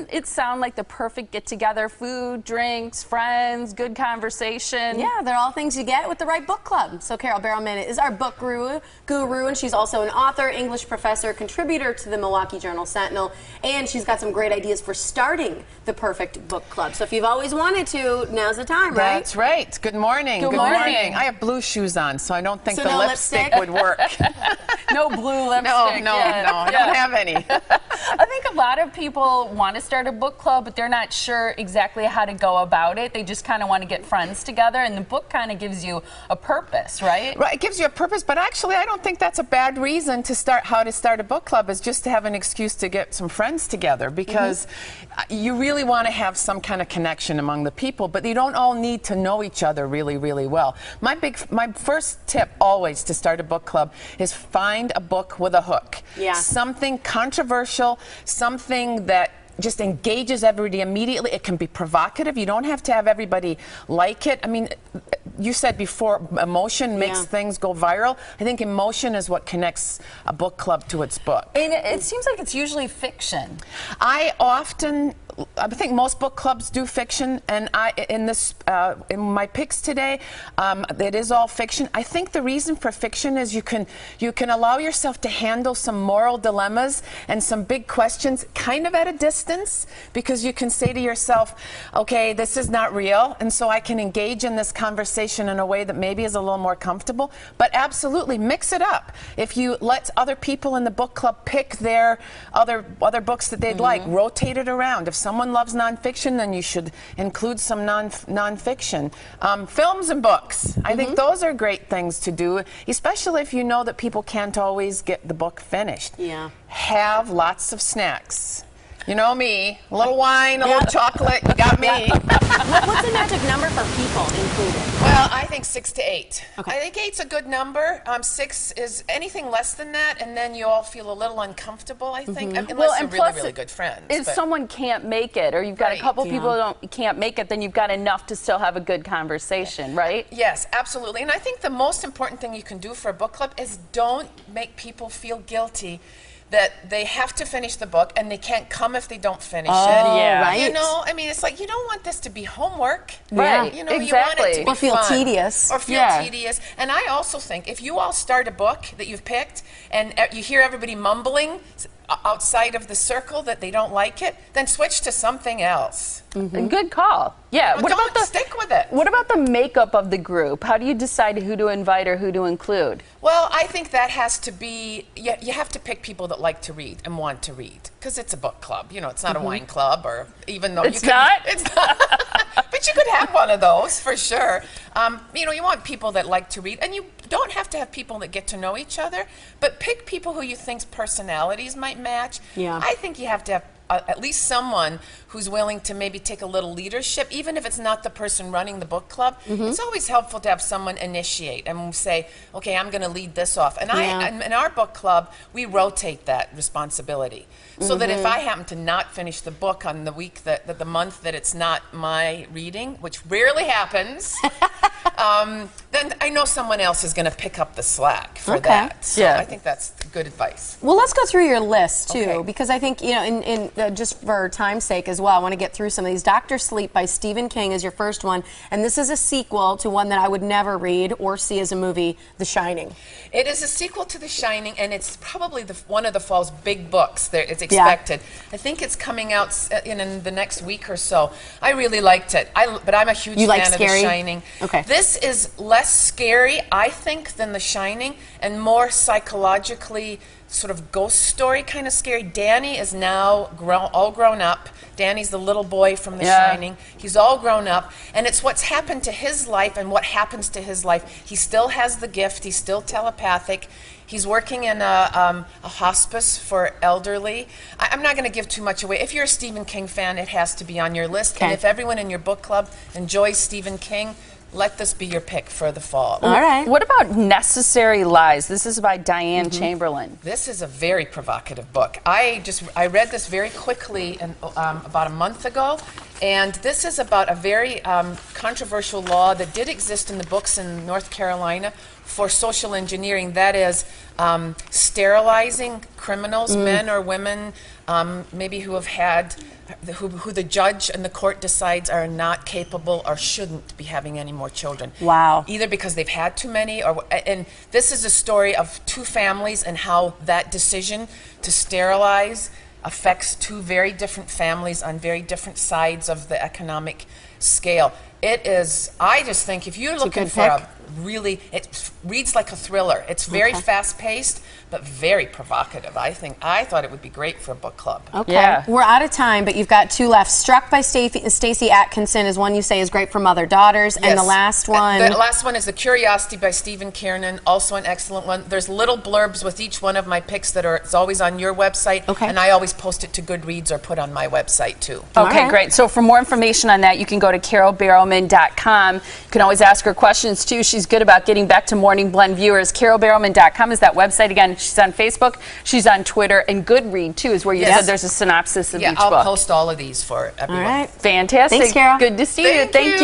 doesn't it sound like the perfect get-together? Food, drinks, friends, good conversation. Yeah, they're all things you get with the right book club. So Carole Barrowman is our book guru, and she's also an author, English professor, contributor to the Milwaukee Journal-Sentinel, and she's got some great ideas for starting the perfect book club. So if you've always wanted to, now's the time, right? That's right. Good morning. Good morning. I have blue shoes on, so I don't think So the no lipstick would work. No blue lipstick. No, I don't have any. I think a lot of people want to start a book club, but they're not sure exactly how to go about it. They just kind of want to get friends together, and the book kind of gives you a purpose, right? Right, it gives you a purpose, but actually I don't think that's a bad reason to start a book club, is just to have an excuse to get some friends together, because you really want to have some kind of connection among the people, but you don't all need to know each other really, really well. My first tip always to start a book club is find a book with a hook. Yeah. Something controversial, something that just engages everybody immediately. It can be provocative. You don't have to have everybody like it. I mean, you said before, emotion makes things go viral. I think emotion is what connects a book club to its book. And it seems like it's usually fiction. I think most book clubs do fiction, and in my picks today, it is all fiction. I think the reason for fiction is you can allow yourself to handle some moral dilemmas and some big questions kind of at a distance, because you can say to yourself, okay, this is not real, and so I can engage in this conversation in a way that maybe is a little more comfortable. But absolutely mix it up. If you let other people in the book club pick their other books that they'd like, rotate it around. If someone loves nonfiction, then you should include some nonfiction. Films and books. I think those are great things to do, especially if you know that people can't always get the book finished. Yeah. Have lots of snacks. You know me, a little wine, a little chocolate, you got me. What's the magic number for people included? Well, I think 6 to 8. Okay. I think 8's a good number. 6 is anything less than that, and then you all feel a little uncomfortable, I think, unless you're really, really good friends. If someone can't make it, or you've got a couple people who can't make it, then you've got enough to still have a good conversation, right? Yes, absolutely. And I think the most important thing you can do for a book club is don't make people feel guilty that they have to finish the book and they can't come if they don't finish it. Yeah. Right. You know, I mean, it's like you don't want this to be homework. Right. You know, exactly. you want it to be Or feel fun. tedious. Or feel tedious. And I also think if you all start a book that you've picked and you hear everybody mumbling outside of the circle that they don't like it, then switch to something else. Good call. Yeah. Stick with it. What about the makeup of the group? How do you decide who to invite or who to include? Well, I think that has to be, you have to pick people that like to read and want to read, because it's a book club. You know, it's not a wine club, or even though It's not? It's not. But you could have one of those for sure. You know, you want people that like to read, and you don't have to have people that get to know each other, but pick people who you think's personalities might match. Yeah. I think you have to have at least someone who's willing to maybe take a little leadership, even if it's not the person running the book club. It's always helpful to have someone initiate and say, okay, I'm going to lead this off. And in our book club, we rotate that responsibility. So that if I happen to not finish the book on the week that the month that it's not my reading, which rarely happens, then I know someone else is going to pick up the slack for that. So I think that's good advice. Well, let's go through your list, too, Okay. because I think, you know, just for time's sake as well, I want to get through some of these. Dr. Sleep by Stephen King is your first one, and this is a sequel to one that I would never read or see as a movie, The Shining. It is a sequel to The Shining, and it's probably one of the fall's big books. It's expected. I think it's coming out in the next week or so. I really liked it, but I'm a huge fan of The Shining. Okay. This is less scary, I think, than The Shining, and more psychologically sort of ghost story kind of scary. Danny is now all grown up. Danny's the little boy from The Shining. He's all grown up, and it's what's happened to his life and what happens to his life. He still has the gift. He's still telepathic. He's working in a hospice for elderly. I'm not going to give too much away. If you're a Stephen King fan, it has to be on your list. Okay. And if everyone in your book club enjoys Stephen King, let this be your pick for the fall. All right. What about Necessary Lies? This is by Diane Chamberlain. This is a very provocative book. I read this very quickly about a month ago, And this is about a very controversial law that did exist in the books in North Carolina for social engineering. That is sterilizing criminals, men or women, maybe who have had, who the judge and the court decides are not capable or shouldn't be having any more children. Wow. Either because they've had too many, and this is a story of two families and how that decision to sterilize affects two very different families on very different sides of the economic scale. It is, I just think, if you're looking for a really, it reads like a thriller. It's very fast-paced, but very provocative. I thought it would be great for a book club. Okay. Yeah. We're out of time, but you've got two left. Struck by Stacey Atkinson is one you say is great for mother-daughters, and the last one... The last one is The Curiosity by Stephen Kiernan, also an excellent one. There's little blurbs with each one of my picks that are, it's always on your website, and I always post it to Goodreads or put on my website, too. Okay, great. So for more information on that, you can go to CaroleBarrowman.com. You can always ask her questions, too. She's good about getting back to Morning Blend viewers. CaroleBarrowman.com is that website. Again, she's on Facebook, she's on Twitter, and Goodread, too, is where you said there's a synopsis of each book. Yeah, I'll post all of these for everyone. All right. Fantastic. Thanks, Carole. Good to see you. Thank you.